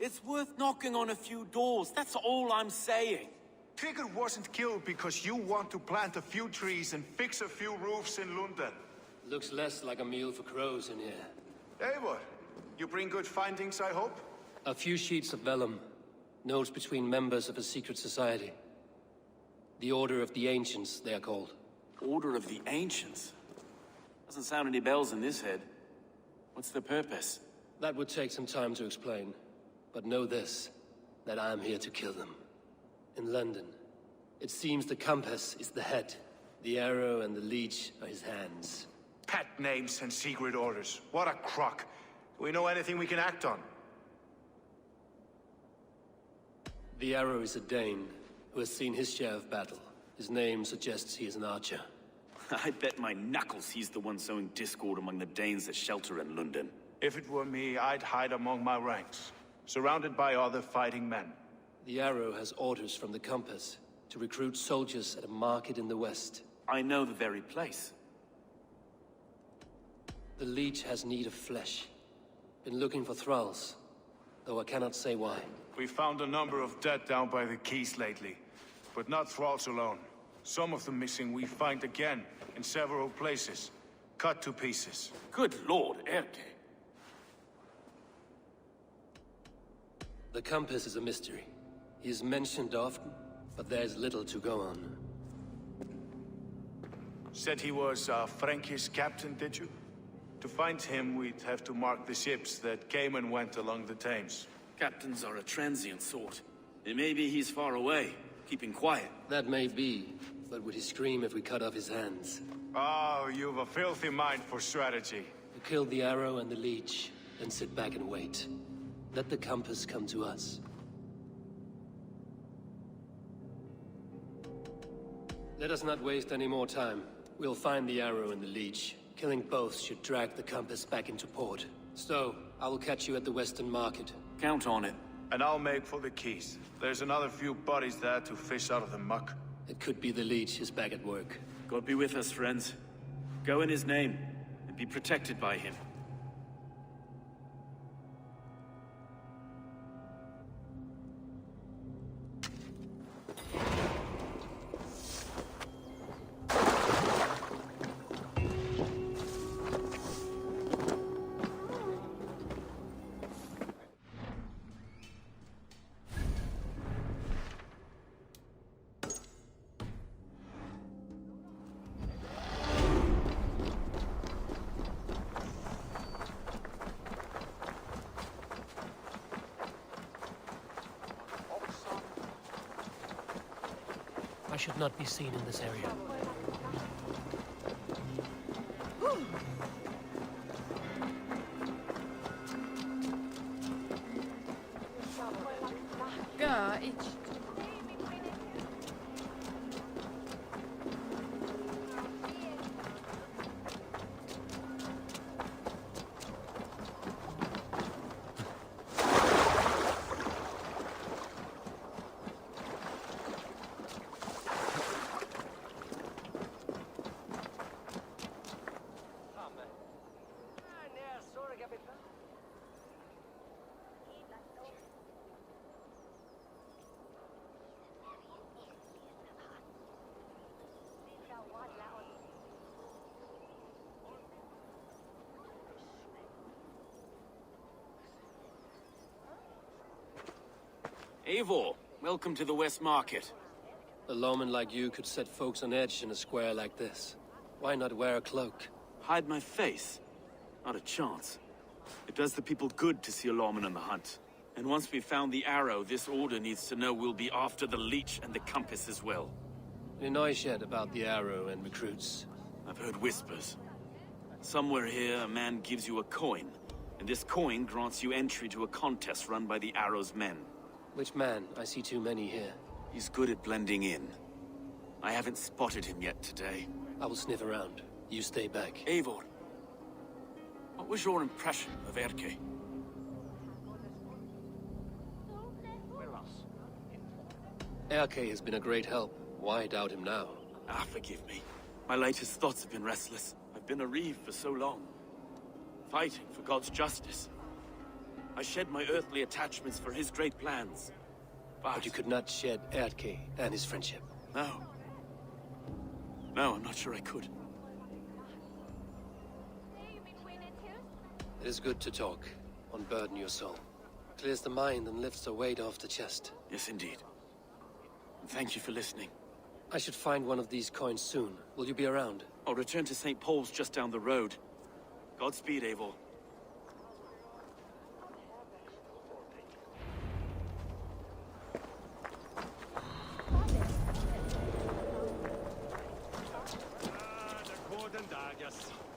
It's worth knocking on a few doors, that's all I'm saying. Tigger wasn't killed because you want to plant a few trees and fix a few roofs in London. Looks less like a meal for crows in here. Eivor, you bring good findings, I hope? A few sheets of vellum. Notes between members of a secret society. The Order of the Ancients, they are called. Order of the Ancients? Doesn't sound any bells in this head. What's the purpose? That would take some time to explain. But know this, that I am here to kill them. In London, it seems the compass is the head. The arrow and the leech are his hands. Pet names and secret orders. What a crock. Do we know anything we can act on? The arrow is a Dane, who has seen his share of battle. His name suggests he is an archer. I bet my knuckles he's the one sowing discord among the Danes that shelter in London. If it were me, I'd hide among my ranks, surrounded by other fighting men. The arrow has orders from the compass to recruit soldiers at a market in the west. I know the very place. The leech has need of flesh. Been looking for thralls, though I cannot say why. We found a number of dead down by the quays lately, but not thralls alone. Some of the missing we find again in several places, cut to pieces. Good lord, Erke. The compass is a mystery. He is mentioned often, but there's little to go on. Said he was a Frankish captain, did you? To find him, we'd have to mark the ships that came and went along the Thames. Captains are a transient sort. It may be he's far away, keeping quiet. That may be, but would he scream if we cut off his hands? Oh, you've a filthy mind for strategy. We kill the arrow and the leech, then sit back and wait. Let the compass come to us. Let us not waste any more time. We'll find the arrow and the leech. Killing both should drag the compass back into port. So, I will catch you at the Western Market. Count on it. And I'll make for the quays. There's another few bodies there to fish out of the muck. It could be the leech is back at work. God be with us, friends. Go in his name, and be protected by him. I should not be seen in this area. Eivor, welcome to the West Market. A lawman like you could set folks on edge in a square like this. Why not wear a cloak? Hide my face? Not a chance. It does the people good to see a lawman on the hunt. And once we've found the arrow, this order needs to know we'll be after the leech and the compass as well. Any noise yet about the arrow and recruits? I've heard whispers. Somewhere here, a man gives you a coin, and this coin grants you entry to a contest run by the arrow's men. Which man? I see too many here. He's good at blending in. I haven't spotted him yet today. I will sniff around. You stay back. Eivor, what was your impression of Erke? Erke has been a great help. Why doubt him now? Ah, forgive me. My latest thoughts have been restless. I've been a reeve for so long. Fighting for God's justice. I shed my earthly attachments for his great plans. But you could not shed Erdke and his friendship. No. No, I'm not sure I could. It is good to talk, unburden your soul. Clears the mind and lifts the weight off the chest. Yes, indeed. And thank you for listening. I should find one of these coins soon. Will you be around? I'll return to St. Paul's just down the road. Godspeed, Eivor.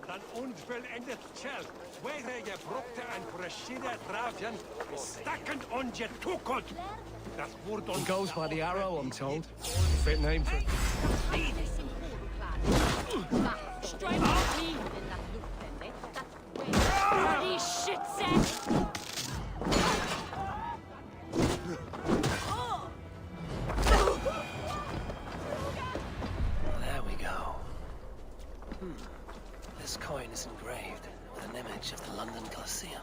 Dan onvollendet kjell, where je brukte en brashida draven, stakkend on je toekot. Dat wordt on... He goes by the arrow, I'm told. Fit name for it. Straight off me! Bloody shit, set! There we go. This coin is engraved with an image of the London Colosseum.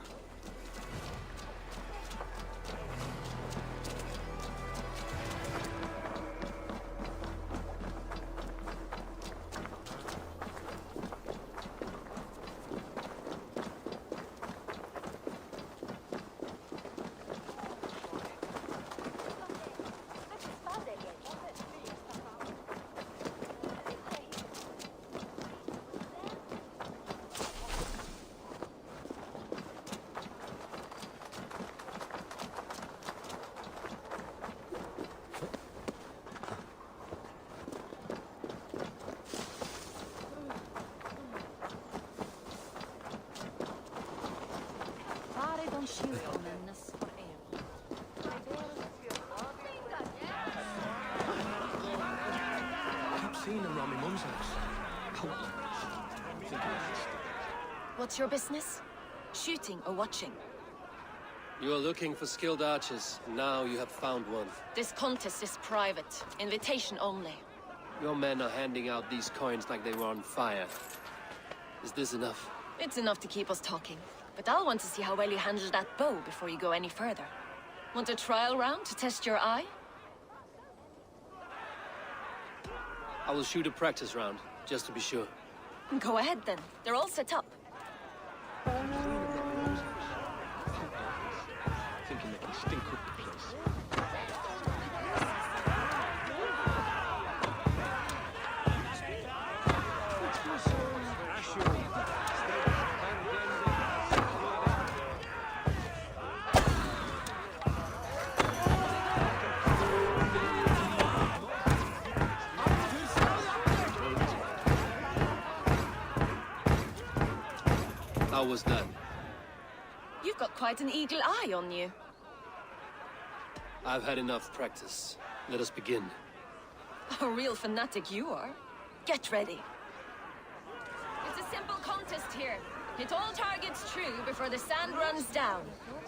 What's your business? Shooting or watching? You are looking for skilled archers. Now you have found one. This contest is private. Invitation only. Your men are handing out these coins like they were on fire. Is this enough? It's enough to keep us talking. But I'll want to see how well you handle that bow before you go any further. Want a trial round to test your eye? I will shoot a practice round, just to be sure. Go ahead then. They're all set up. Thinking they can stink up the place. How was that? You've got quite an eagle eye on you. I've had enough practice. Let us begin. A real fanatic you are. Get ready. It's a simple contest here. Hit all targets true before the sand runs down.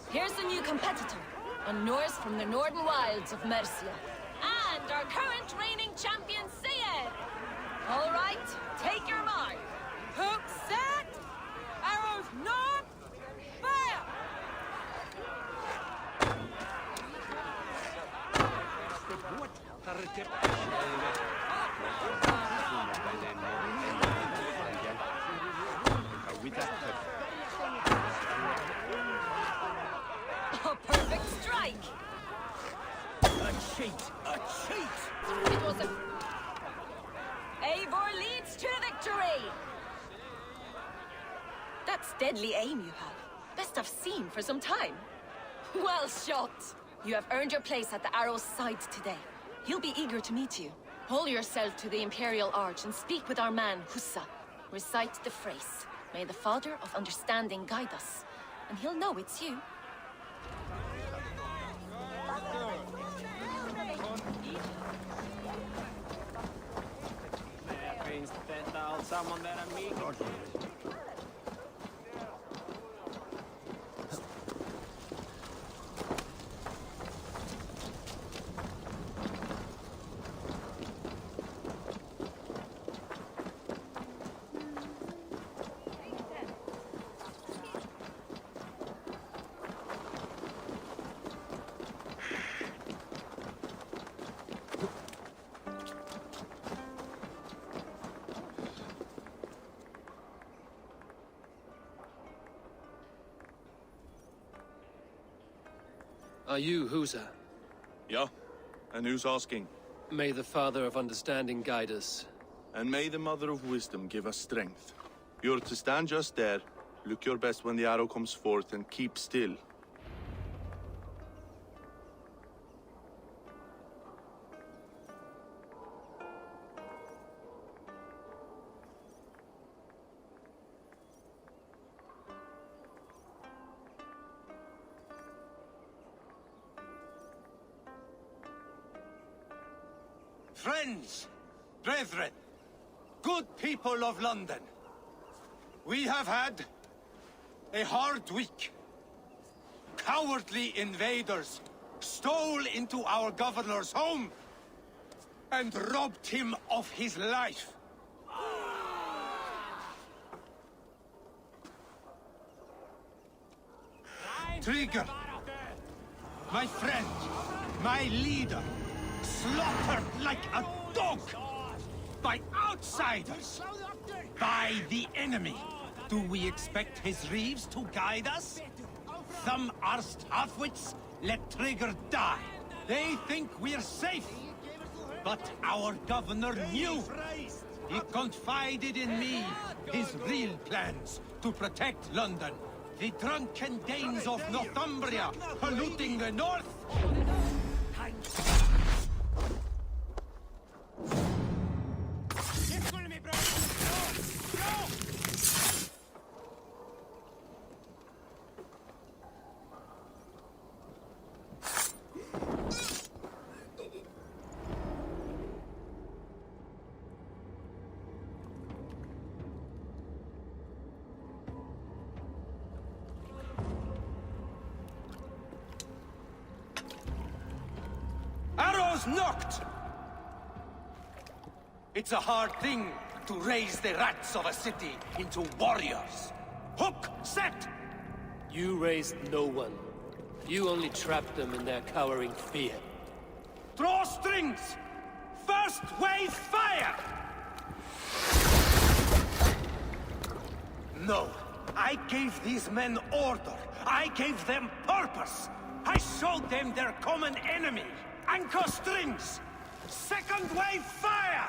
Here's the new competitor, a Norse from the northern wilds of Mercia. And our current reigning champion, Sayed. All right, take your mark. Hook set! Arrows not! Fire! A perfect strike! A cheat! A cheat! It was a... Eivor leads to victory! That's deadly aim you have. Best I've seen for some time. Well shot! You have earned your place at the Arrow's side today. He'll be eager to meet you. Hold yourself to the Imperial Arch and speak with our man, Hussa. Recite the phrase. May the Father of Understanding guide us. And he'll know it's you. Are you Husa? Yeah, and who's asking? May the Father of Understanding guide us. And may the Mother of Wisdom give us strength. You're to stand just there, look your best when the arrow comes forth, and keep still. Friends, brethren, good people of London, we have had a hard week. Cowardly invaders stole into our governor's home and robbed him of his life. Trigger, my friend, my leader, slaughtered like a dog by outsiders, by the enemy. Do we expect his reeves to guide us? Some arsed halfwits let Trigger die. They think we're safe. But our governor knew. He confided in me his real plans to protect London. The drunken Danes of Northumbria polluting the north. Arrows knocked! It's a hard thing to raise the rats of a city into warriors. Hook set! You raised no one. You only trapped them in their cowering fear. Draw strings! First wave fire! No, I gave these men order. I gave them purpose. I showed them their common enemy. Anchor strings! Second wave fire!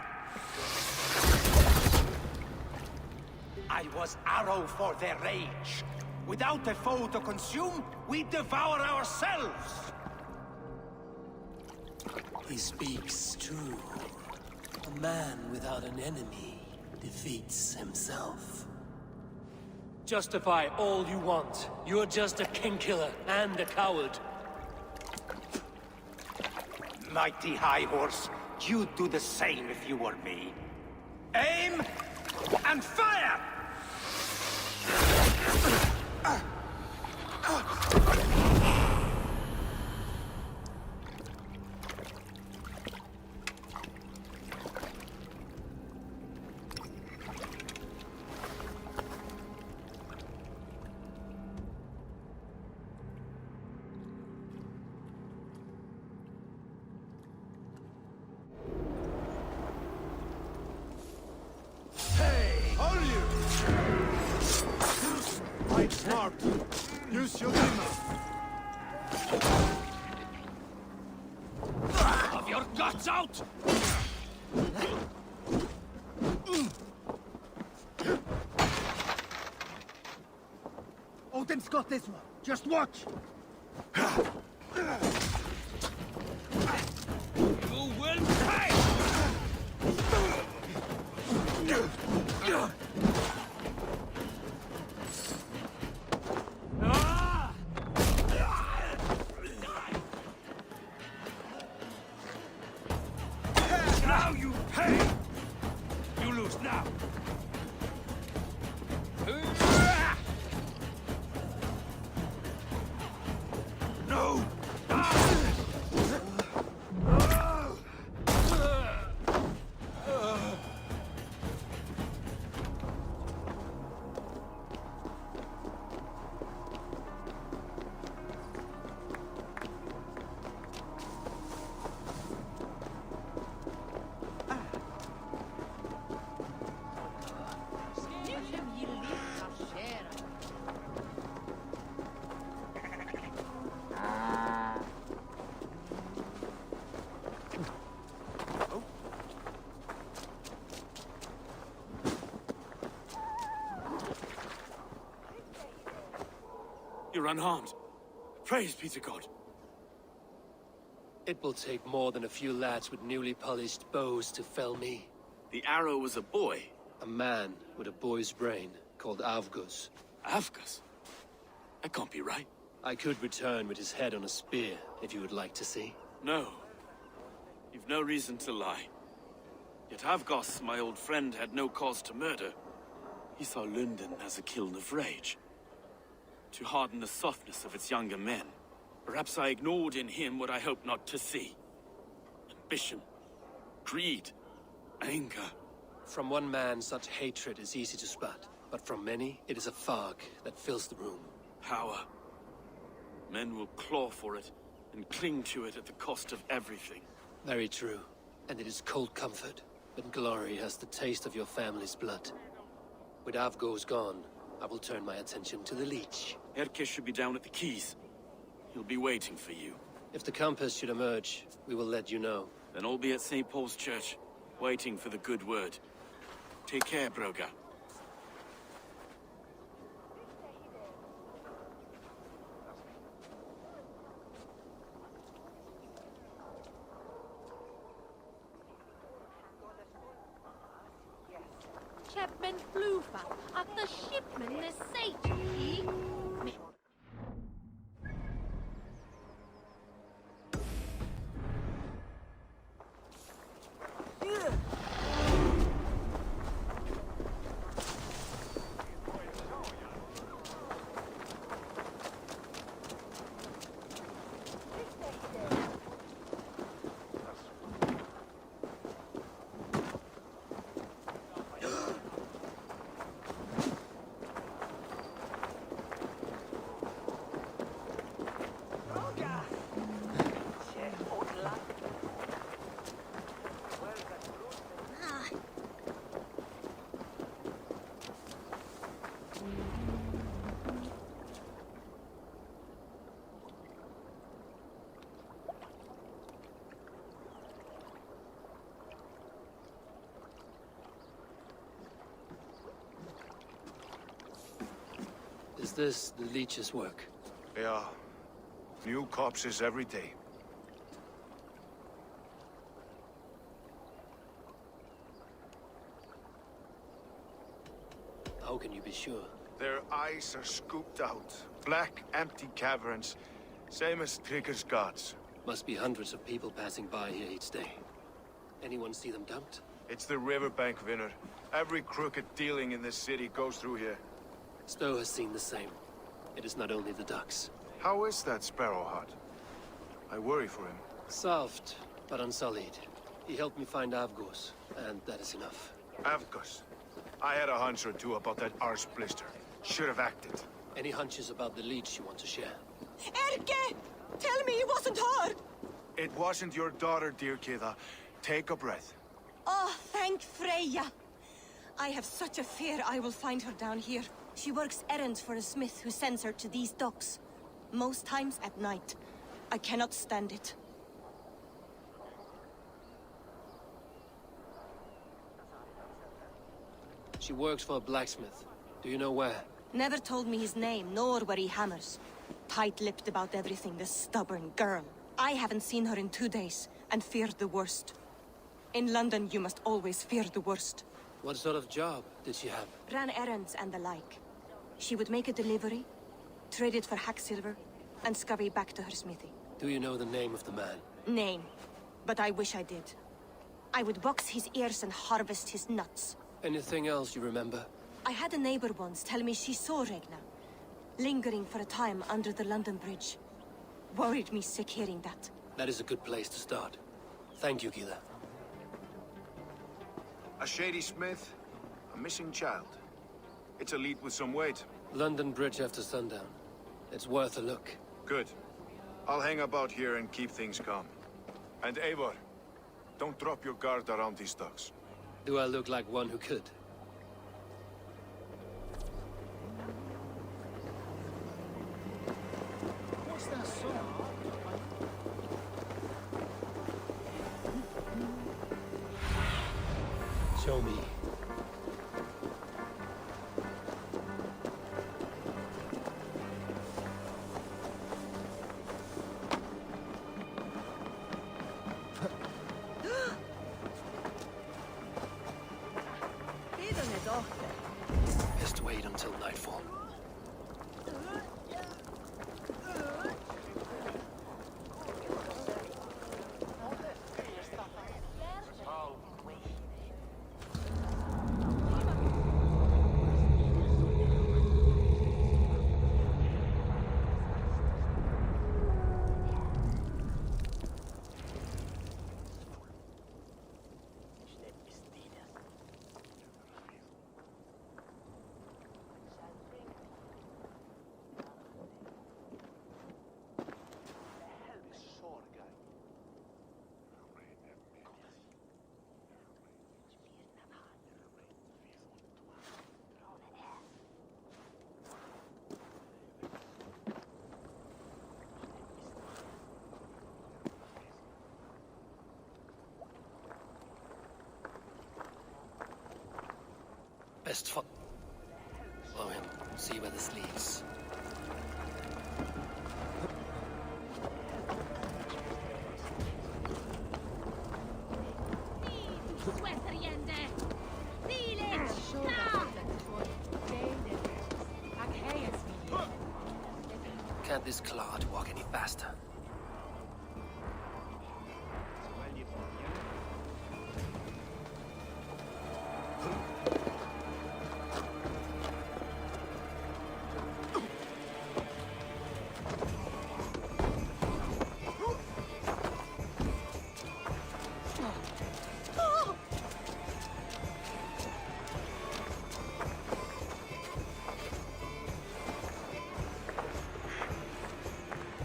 I was arrow for their rage. Without a foe to consume, we devour ourselves! He speaks true. A man without an enemy defeats himself. Justify all you want. You're just a king-killer and a coward. Mighty High Horse, you'd do the same if you were me. Aim and fire! Smart. Use your limit. Have your guts out! Odin's got this one. Just watch. You will pay! Now you pay! You lose now! No! You're unharmed. Praise be to God. It will take more than a few lads with newly polished bows to fell me. The arrow was a boy. A man with a boy's brain, called Avgus. Avgus? That can't be right. I could return with his head on a spear, if you would like to see. No. You've no reason to lie. Yet Avgos, my old friend, had no cause to murder. He saw London as a kiln of rage. To harden the softness of its younger men. Perhaps I ignored in him what I hoped not to see. Ambition. Greed. Anger. From one man, such hatred is easy to spot. But from many, it is a fog that fills the room. Power. Men will claw for it, and cling to it at the cost of everything. Very true. And it is cold comfort, when glory has the taste of your family's blood. With Avgos gone, I will turn my attention to the Leech. Erke should be down at the quays. He'll be waiting for you. If the compass should emerge, we will let you know. Then I'll be at St. Paul's Church, waiting for the good word. Take care, Broga. Captain Blufa, at the shipman is safety. Is this the Leech's work? Yeah. New corpses every day. How can you be sure? Their eyes are scooped out. Black, empty caverns. Same as Trigger's gods. Must be hundreds of people passing by here each day. Anyone see them dumped? It's the riverbank, Vinner. Every crooked dealing in this city goes through here. Stowe has seen the same. It is not only the ducks. How is that Sparrow hut? I worry for him. Soft, but unsullied. He helped me find Avgos, and that is enough. Avgos. I had a hunch or two about that arse blister. Should have acted. Any hunches about the Leech you want to share? Erke! Tell me it wasn't her! It wasn't your daughter, dear Kida. Take a breath. Oh, thank Freya. I have such a fear I will find her down here. She works errands for a smith who sends her to these docks. Most times at night. I cannot stand it. She works for a blacksmith. Do you know where? Never told me his name, nor where he hammers. Tight-lipped about everything, this stubborn girl. I haven't seen her in 2 days, and feared the worst. In London, you must always fear the worst. What sort of job did she have? Ran errands and the like. She would make a delivery, trade it for hack silver, and scurry back to her smithy. Do you know the name of the man? Name. But I wish I did. I would box his ears and harvest his nuts. Anything else you remember? I had a neighbor once tell me she saw Regna, lingering for a time under the London Bridge. Worried me sick hearing that. That is a good place to start. Thank you, Gila. A shady smith, a missing child. It's a lead with some weight. London Bridge after sundown. It's worth a look. Good. I'll hang about here and keep things calm. And Eivor, don't drop your guard around these docks. Do I look like one who could? What's that song? Show me. best follow him, see where this leads. Can't this clod walk any faster?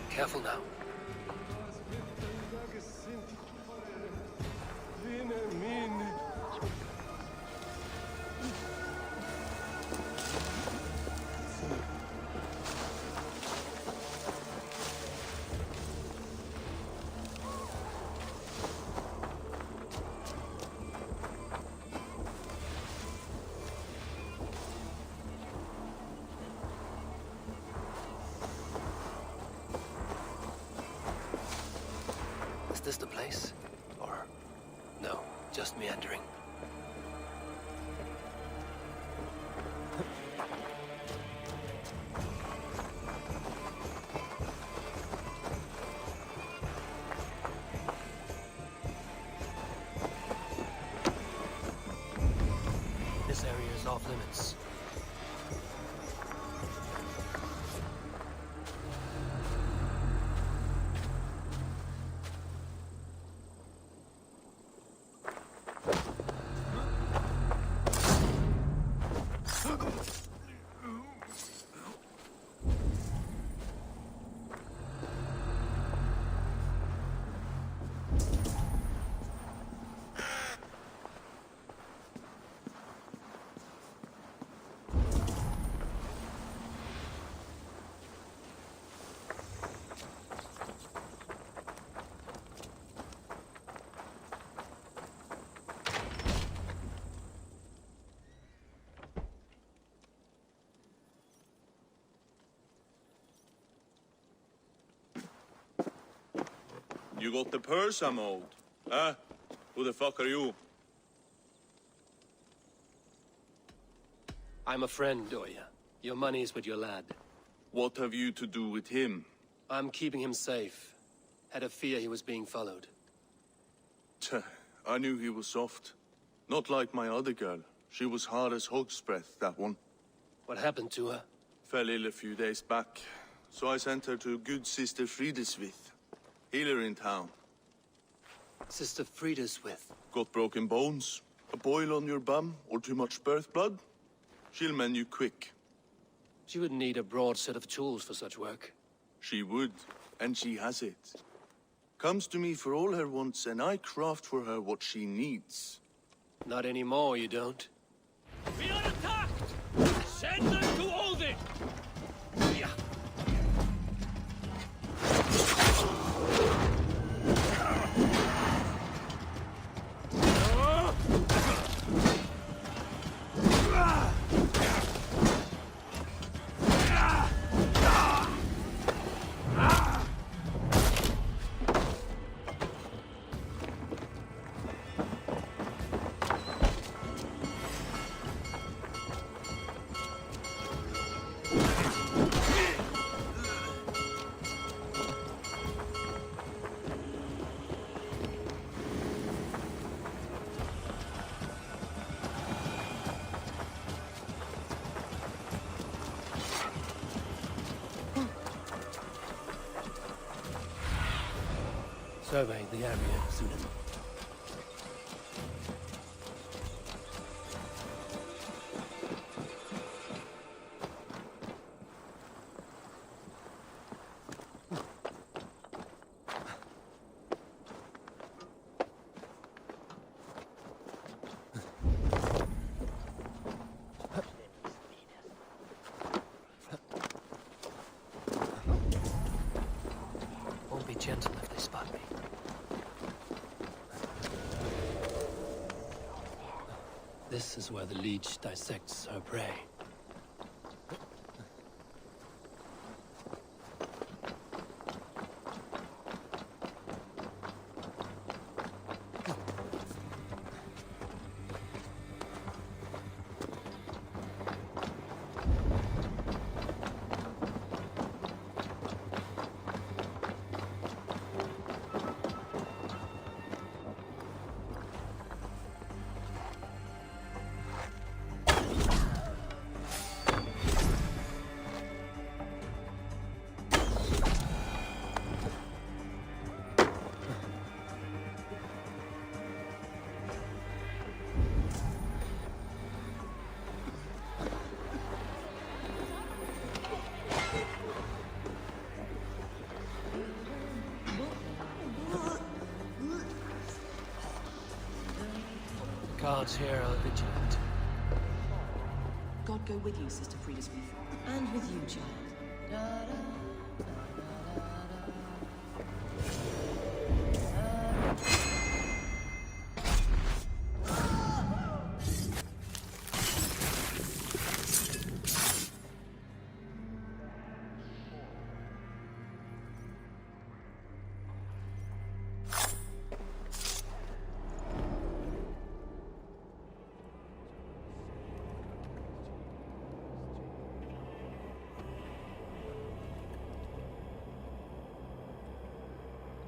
Careful now. Is this the place? Or no, just meandering? This area is off limits. You got the purse I'm owed? Huh? Who the fuck are you? I'm a friend, Oya. Your money's with your lad. What have you to do with him? I'm keeping him safe. Had a fear he was being followed. Tch, I knew he was soft. Not like my other girl. She was hard as hog's breath, that one. What happened to her? Fell ill a few days back. So I sent her to good Sister Frideswith. Healer in town. Sister Frideswith. Got broken bones, a boil on your bum, or too much birth blood? She'll mend you quick. She would need a broad set of tools for such work. She would, and she has it. Comes to me for all her wants, and I craft for her what she needs. Not anymore, you don't. We are attacked! Send them to Odin! Yeah. Survey the area soon. Won't be gentle if they spot me. This is where the leech dissects her prey. Guards here are vigilant. God go with you, Sister Frida Smith. And with you, child.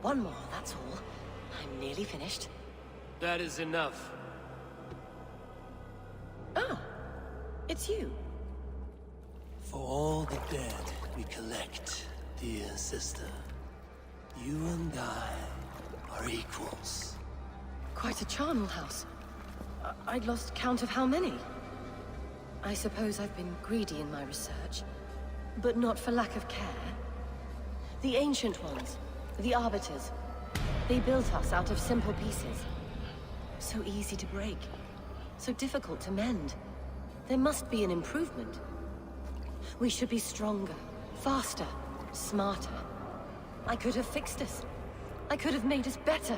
One more, that's all. I'm nearly finished. That is enough. Ah, it's you. For all the dead we collect, dear sister, you and I are equals. Quite a charnel house. I'd lost count of how many. I suppose I've been greedy in my research, but not for lack of care. The Ancient Ones, the Arbiters, they built us out of simple pieces. So easy to break, so difficult to mend. There must be an improvement. We should be stronger, faster, smarter. I could have fixed us. I could have made us better.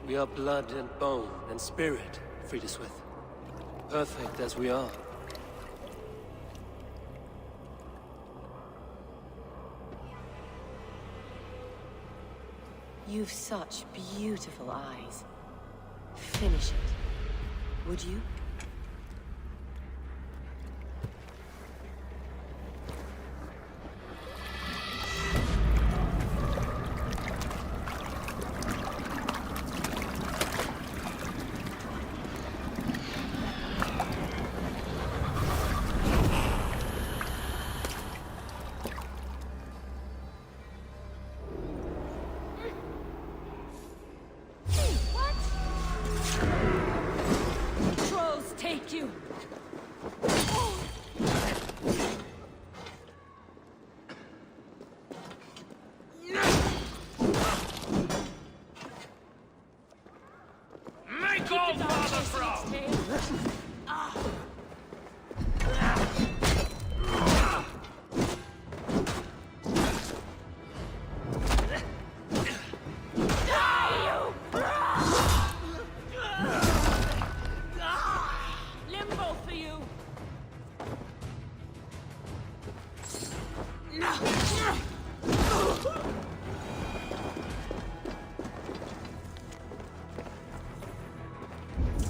We are blood and bone and spirit, Frida Smith. Perfect as we are. You've such beautiful eyes. Finish it, would you?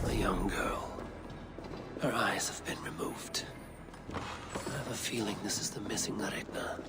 A young girl. Her eyes have been removed. I have a feeling this is the missing Retna.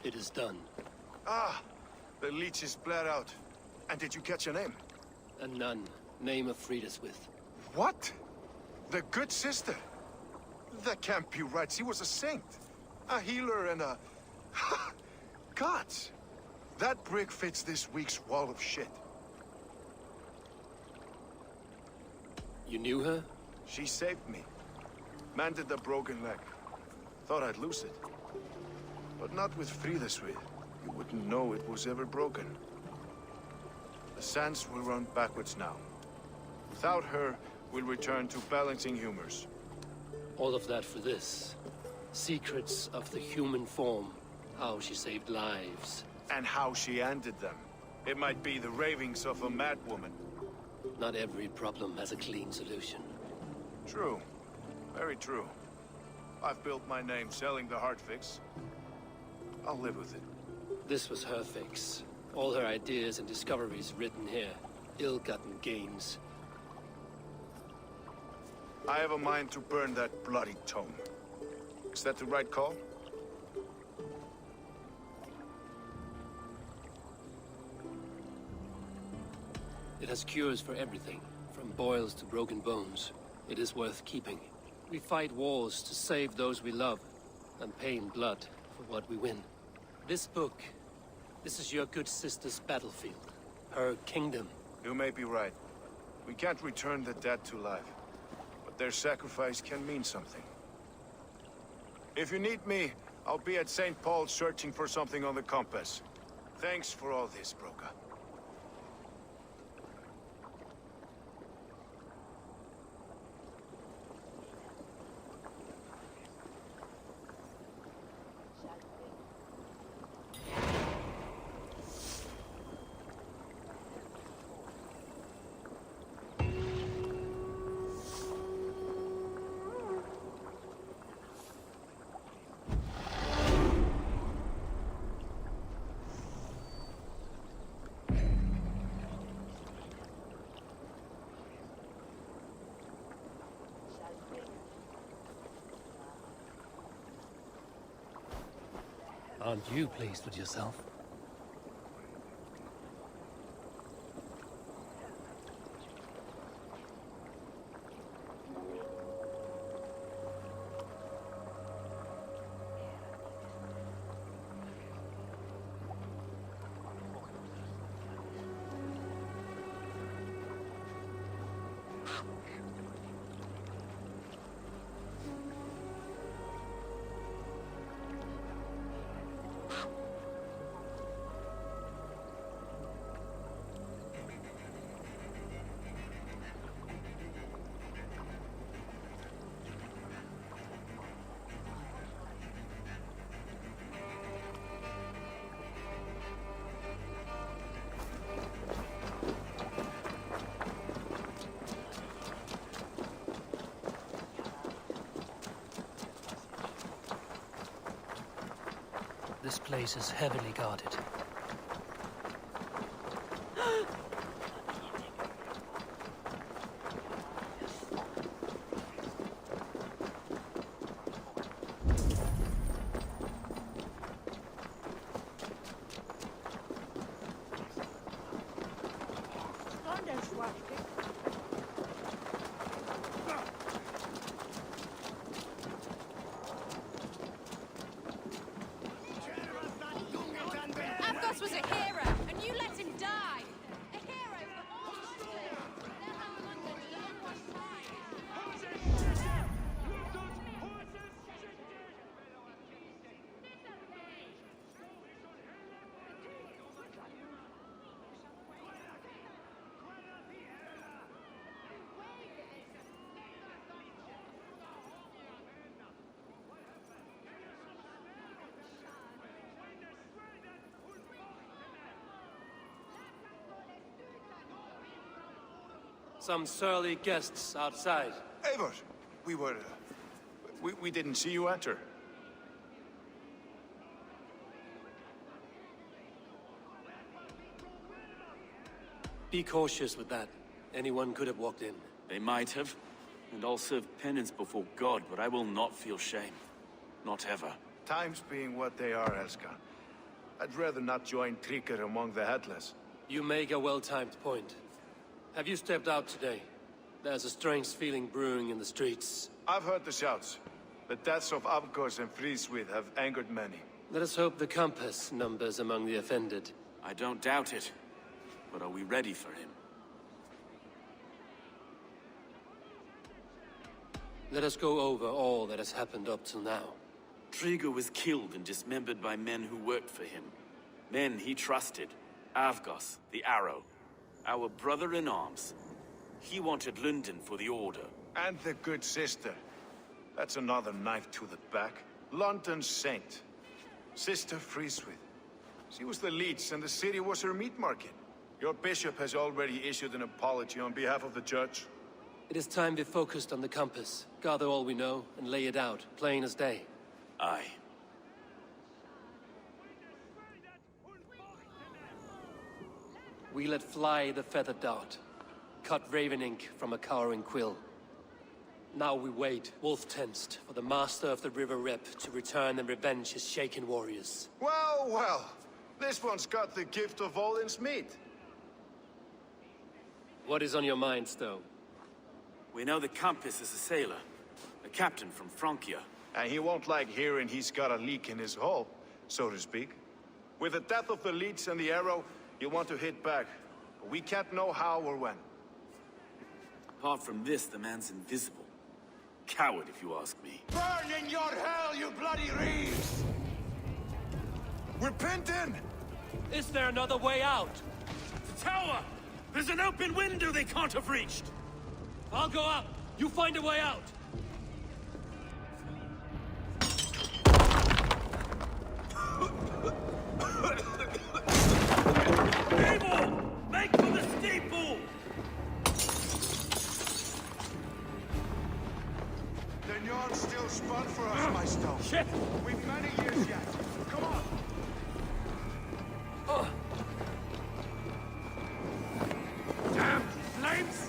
It is done. Ah, the leech is bled out. And did you catch a name? A nun. Name of Frida's with. What? The good sister? That can't be right. She was a saint. A healer and a... Gods! That brick fits this week's wall of shit. You knew her? She saved me. Mended the broken leg. Thought I'd lose it. But not with Frida's with. You wouldn't know it was ever broken. The sands will run backwards now. Without her, we'll return to balancing humors. All of that for this. Secrets of the human form. How she saved lives. And how she ended them. It might be the ravings of a madwoman. Not every problem has a clean solution. True. Very true. I've built my name selling the heart fix. I'll live with it. This was her fix. All her ideas and discoveries written here. Ill-gotten gains. I have a mind to burn that bloody tome. Is that the right call? It has cures for everything, from boils to broken bones. It is worth keeping. We fight wars to save those we love, and pay in blood for what we win. This book, this is your good sister's battlefield. Her kingdom. You may be right. We can't return the dead to life. But their sacrifice can mean something. If you need me, I'll be at St. Paul's searching for something on the compass. Thanks for all this, Broca. Aren't you pleased with yourself? This place is heavily guarded. Avgos was a hero, and you let him die! A hero for all Some surly guests outside. Eivor, we didn't see you enter. Be cautious with that. Anyone could have walked in. They might have, and I'll serve penance before God, but I will not feel shame. Not ever. Times being what they are, Elskan. I'd rather not join Tríkr among the headless. You make a well-timed point. Have you stepped out today? There's a strange feeling brewing in the streets. I've heard the shouts. The deaths of Avgos and Fríðswið have angered many. Let us hope the compass numbers among the offended. I don't doubt it. But are we ready for him? Let us go over all that has happened up till now. Tríkr was killed and dismembered by men who worked for him. Men he trusted. Avgos, the Arrow. Our brother-in-arms. He wanted London for the Order. And the good sister. That's another knife to the back. London's saint. Sister Fríðswið. She was the leech and the city was her meat market. Your bishop has already issued an apology on behalf of the church. It is time we focused on the compass. Gather all we know and lay it out, plain as day. Aye. We let fly the feathered dart. Cut raven ink from a cowering quill. Now we wait, wolf-tensed, for the master of the River Rep to return and revenge his shaken warriors. Well, well. This one's got the gift of Odin's meat. What is on your mind, Stowe? We know the compass is a sailor. A captain from Francia. And he won't like hearing he's got a leak in his hull, so to speak. With the death of the leech and the arrow, you want to hit back. But we can't know how or when. Apart from this, the man's invisible. Coward, if you ask me. Burn in your hell, you bloody reeds! We're pinned in! Is there another way out? The tower! There's an open window they can't have reached! I'll go up. You find a way out. People! Make for the steeple! The yarn's still spun for us, my Stowe. Shit! We've many years yet. Come on! Damn flames!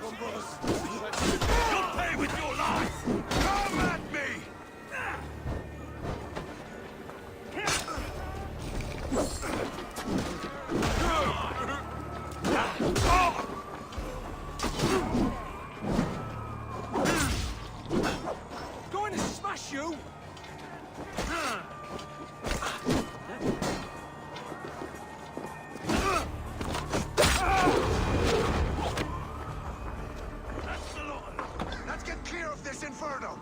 You'll pay with your lives! Come at me! Going to smash you! Let's get clear of this inferno!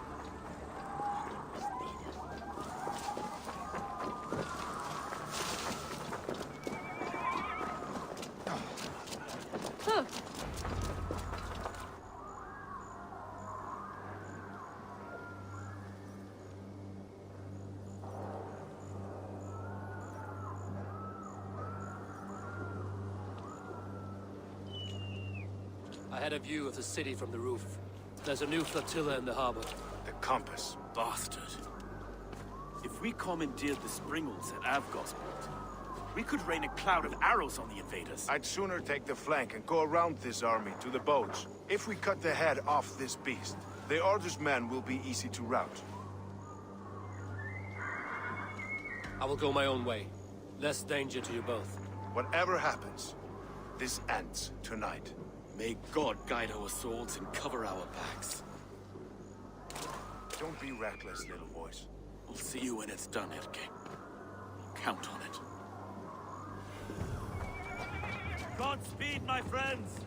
Huh. I had a view of the city from the roof. There's a new flotilla in the harbor. The compass. Bastard. If we commandeered the springles at Avgosport, we could rain a cloud of arrows on the invaders. I'd sooner take the flank and go around this army to the boats. If we cut the head off this beast, the Order's men will be easy to rout. I will go my own way. Less danger to you both. Whatever happens, this ends tonight. May God guide our swords and cover our backs. Don't be reckless, little boys. We'll see you when it's done, Erke. Count on it. Godspeed, my friends!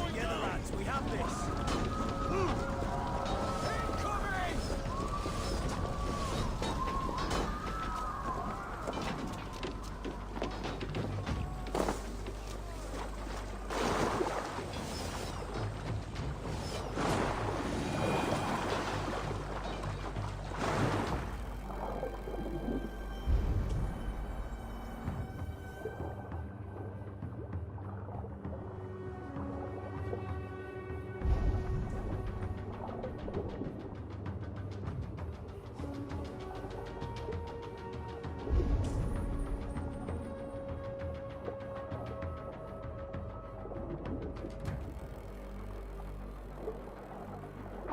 Together, lads, we have this!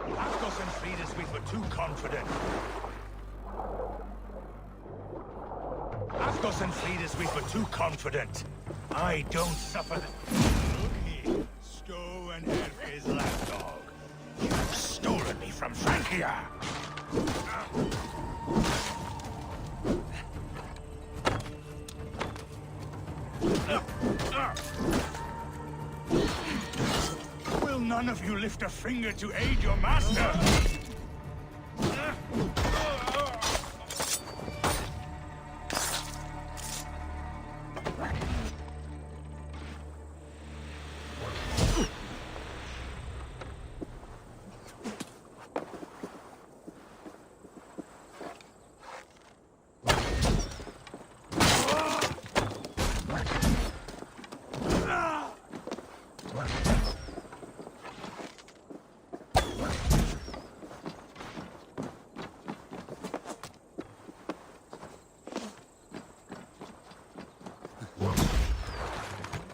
Athos and Frida's we were too confident. Athos and Frida's we were too confident. I don't suffer the... Look here, Stowe and Erke's lapdog. You've stolen me from Francia. Will none of you lift a finger to aid your master?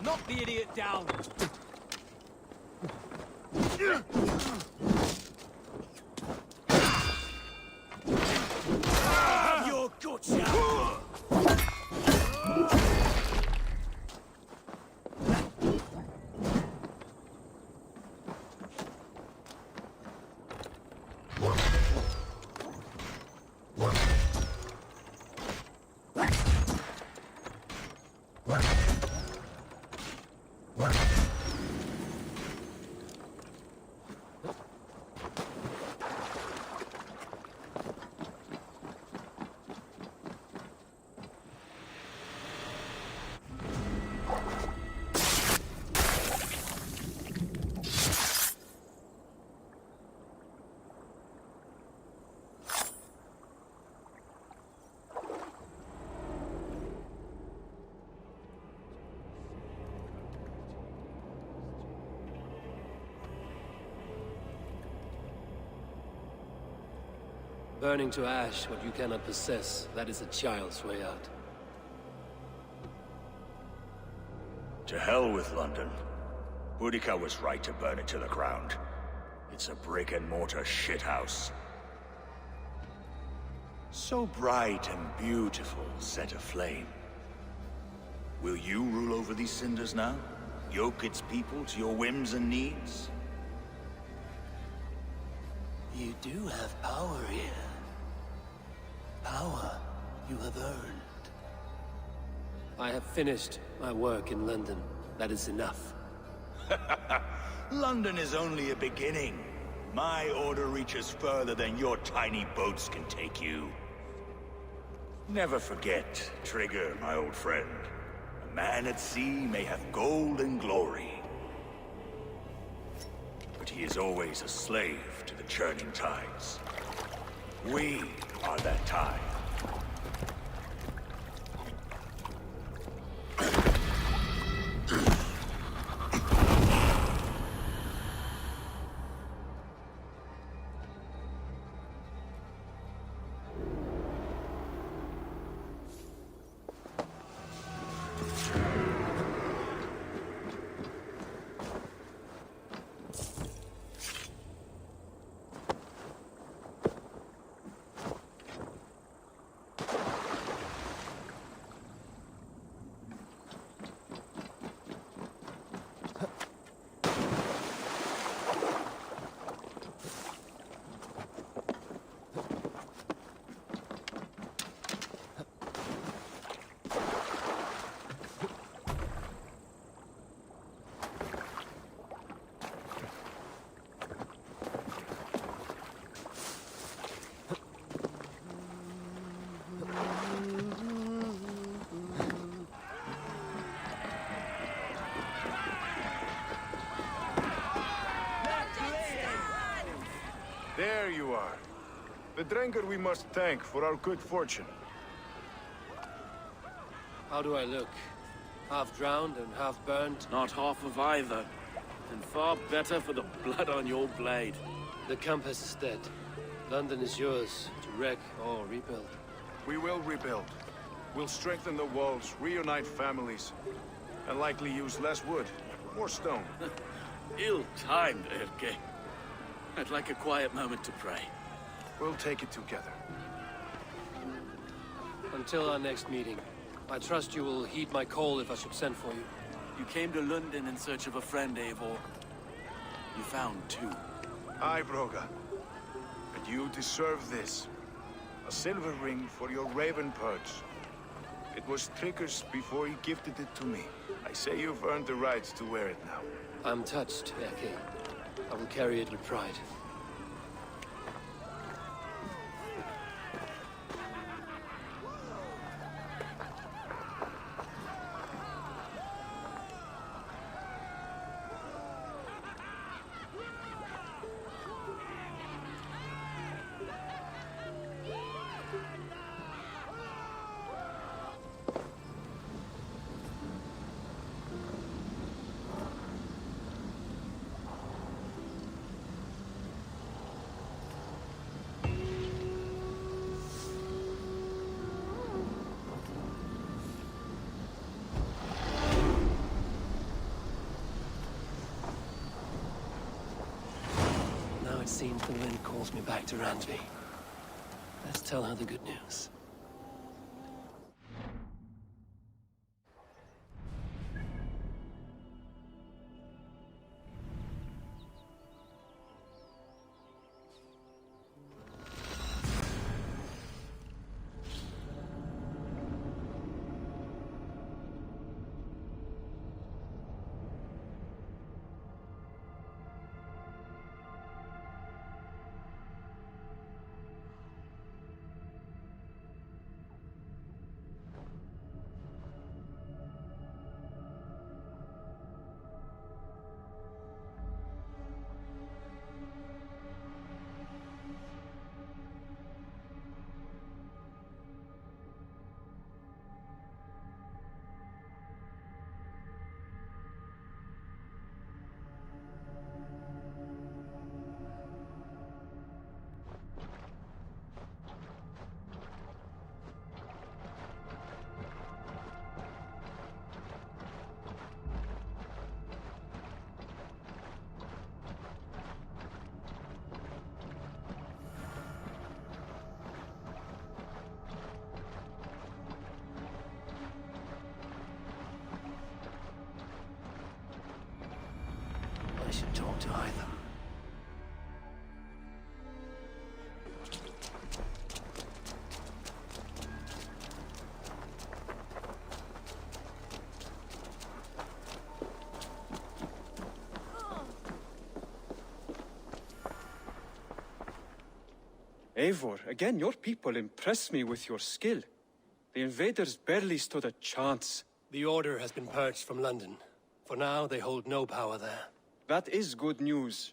Knock the idiot down! Have your guts out! Burning to ash what you cannot possess, that is a child's way out. To hell with London. Boudica was right to burn it to the ground. It's a brick-and-mortar shithouse. So bright and beautiful, set aflame. Will you rule over these cinders now? Yoke its people to your whims and needs? You do have power here. Power you have earned. I have finished my work in London. That is enough. London is only a beginning. My order reaches further than your tiny boats can take you. Never forget, Trigger, my old friend. A man at sea may have gold and glory, but he is always a slave to the churning tides. We are that tide. There you are. The Drenker we must thank for our good fortune. How do I look? Half drowned and half burned? Not half of either. And far better for the blood on your blade. The compass is dead. London is yours, to wreck or rebuild. We will rebuild. We'll strengthen the walls, reunite families, and likely use less wood, more stone. Ill-timed, Erke. I'd like a quiet moment to pray. We'll take it together. Until our next meeting, I trust you will heed my call if I should send for you. You came to London in search of a friend, Eivor. You found two. Aye, Broga. And you deserve this. A silver ring for your raven perch. It was Trigger's before he gifted it to me. I say you've earned the right to wear it now. I'm touched, Erke. I will carry it with pride. It seems the wind calls me back to Randvi. Let's tell her the good news. to Hytham. Eivor, again, your people impress me with your skill. The invaders barely stood a chance. The Order has been purged from London. For now, they hold no power there. That is good news.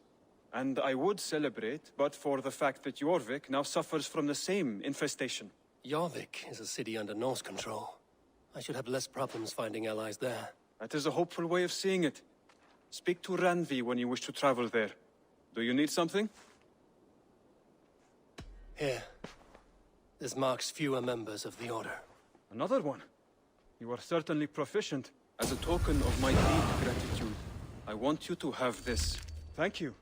And I would celebrate, but for the fact that Jorvik now suffers from the same infestation. Jorvik is a city under Norse control. I should have less problems finding allies there. That is a hopeful way of seeing it. Speak to Randvi when you wish to travel there. Do you need something? Here. This marks fewer members of the Order. Another one? You are certainly proficient. As a token of my deep gratitude, I want you to have this. Thank you.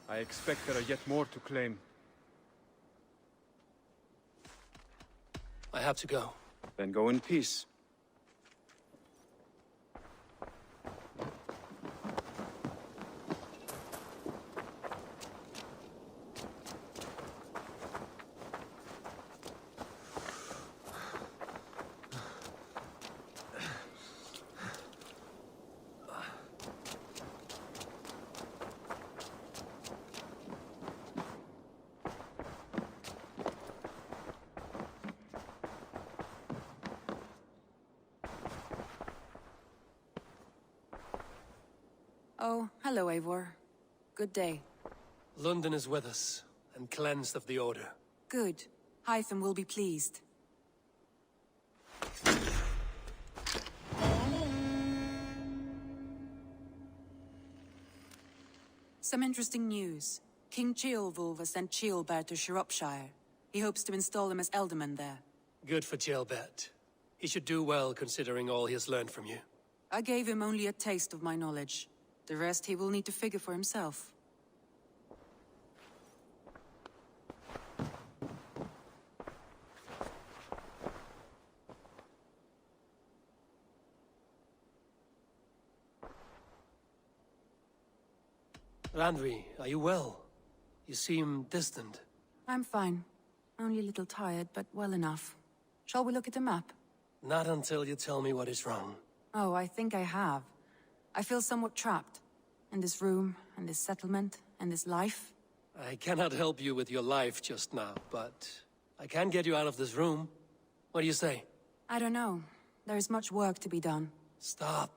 I expect there are yet more to claim. I have to go. Then go in peace. Oh, hello, Eivor. Good day. London is with us, and cleansed of the Order. Good. Hytham will be pleased. Some interesting news. King Ceolwulf has sent Ceolbert to Shropshire. He hopes to install him as Elderman there. Good for Ceolbert. He should do well considering all he has learned from you. I gave him only a taste of my knowledge. The rest he will need to figure for himself. Randvi, are you well? You seem distant. I'm fine. Only a little tired, but well enough. Shall we look at the map? Not until you tell me what is wrong. Oh, I think I have. I feel somewhat trapped. In this room, and this settlement, and this life. I cannot help you with your life just now, but I can get you out of this room. What do you say? I don't know. There is much work to be done. Stop.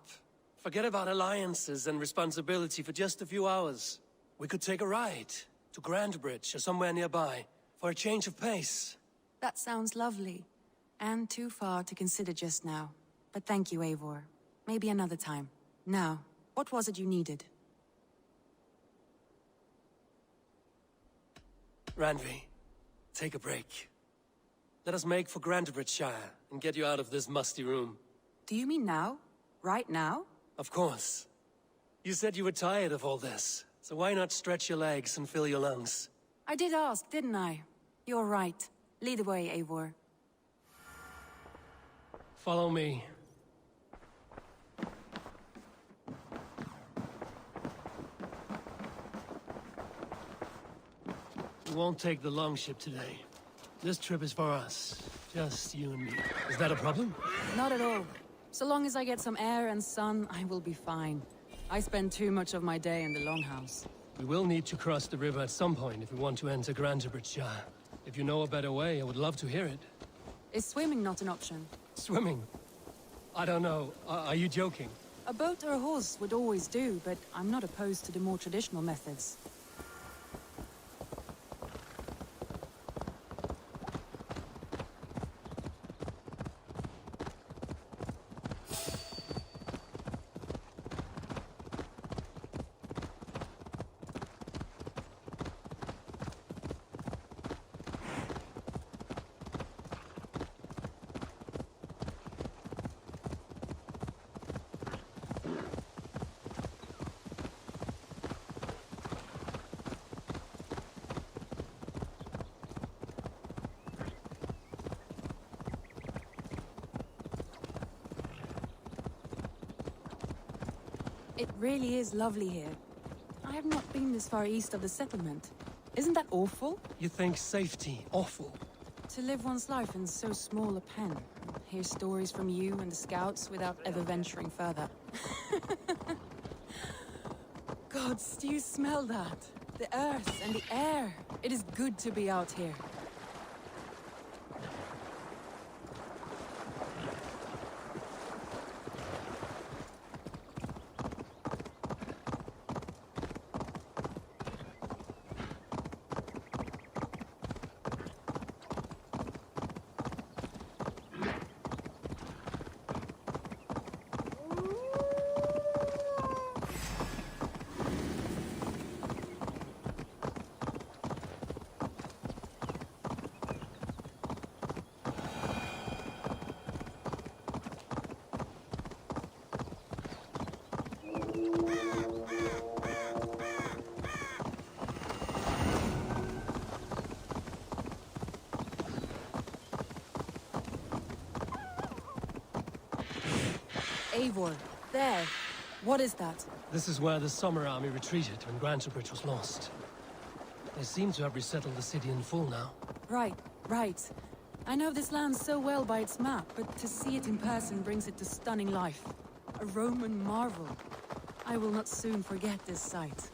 Forget about alliances and responsibility for just a few hours. We could take a ride to Grandbridge or somewhere nearby for a change of pace. That sounds lovely. And too far to consider just now. But thank you, Eivor. Maybe another time. Now, what was it you needed? Randvi, take a break. Let us make for Grandbridgeshire and get you out of this musty room. Do you mean now? Right now? Of course. You said you were tired of all this, so why not stretch your legs and fill your lungs? I did ask, didn't I? You're right. Lead the way, Eivor. Follow me. We won't take the longship today. This trip is for us. Just you and me. Is that a problem? Not at all. So long as I get some air and sun, I will be fine. I spend too much of my day in the longhouse. We will need to cross the river at some point if we want to enter Grandbridgeshire. If you know a better way, I would love to hear it. Is swimming not an option? Swimming? I don't know. Are you joking? A boat or a horse would always do, but I'm not opposed to the more traditional methods. It really is lovely here. I have not been this far east of the settlement. Isn't that awful? You think safety awful? To live one's life in so small a pen. Hear stories from you and the scouts without ever venturing further. Gods, do you smell that? The earth and the air. It is good to be out here. Eivor, there. What is that? This is where the Summer Army retreated when Grantebridge was lost. They seem to have resettled the city in full now. Right, right. I know this land so well by its map, but to see it in person brings it to stunning life. A Roman marvel. I will not soon forget this sight.